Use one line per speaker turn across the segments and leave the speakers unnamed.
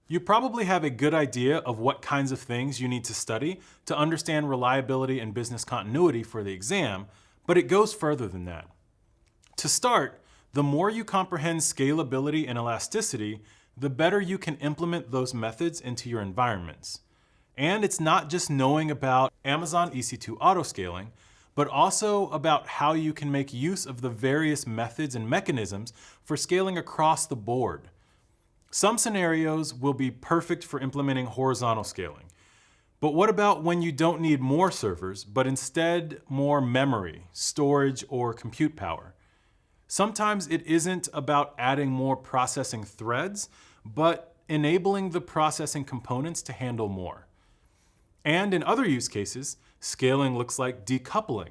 You probably have a good idea of what kinds of things you need to study to understand reliability and business continuity for the exam, but it goes further than that. To start, the more you comprehend scalability and elasticity, the better you can implement those methods into your environments. And it's not just knowing about Amazon EC2 autoscaling, but also about how you can make use of the various methods and mechanisms for scaling across the board. Some scenarios will be perfect for implementing horizontal scaling. But what about when you don't need more servers, but instead more memory, storage, or compute power? Sometimes it isn't about adding more processing threads, but enabling the processing components to handle more. And in other use cases, scaling looks like decoupling.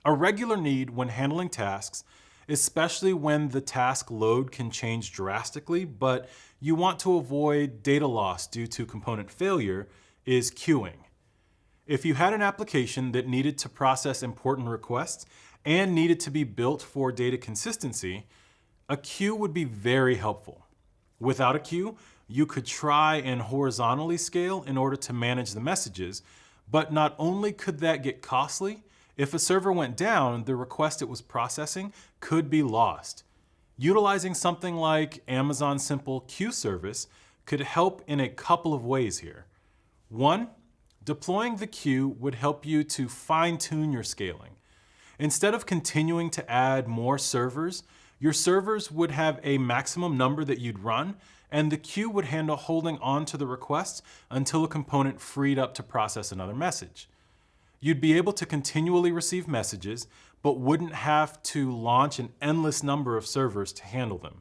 A regular need when handling tasks, especially when the task load can change drastically, but you want to avoid data loss due to component failure, is queuing. If you had an application that needed to process important requests and needed to be built for data consistency, a queue would be very helpful. Without a queue, you could try and horizontally scale in order to manage the messages, but not only could that get costly, if a server went down, the request it was processing could be lost. Utilizing something like Amazon Simple Queue Service could help in a couple of ways here. One, deploying the queue would help you to fine-tune your scaling. Instead of continuing to add more servers, your servers would have a maximum number that you'd run, and the queue would handle holding on to the requests until a component freed up to process another message. You'd be able to continually receive messages, but wouldn't have to launch an endless number of servers to handle them.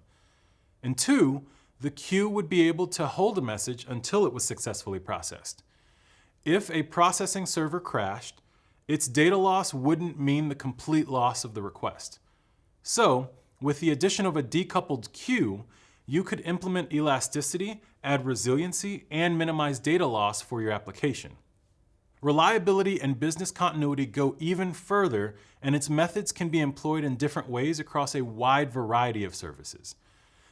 And two, the queue would be able to hold a message until it was successfully processed. If a processing server crashed, its data loss wouldn't mean the complete loss of the request. So, with the addition of a decoupled queue, you could implement elasticity, add resiliency, and minimize data loss for your application. Reliability and business continuity go even further, and its methods can be employed in different ways across a wide variety of services.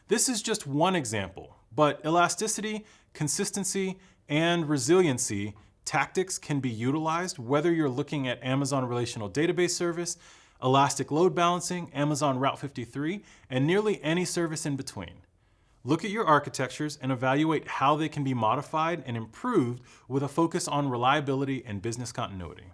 This is just one example, but elasticity, consistency, and resiliency tactics can be utilized whether you're looking at Amazon Relational Database Service, Elastic Load Balancing, Amazon Route 53, and nearly any service in between. Look at your architectures and evaluate how they can be modified and improved with a focus on reliability and business continuity.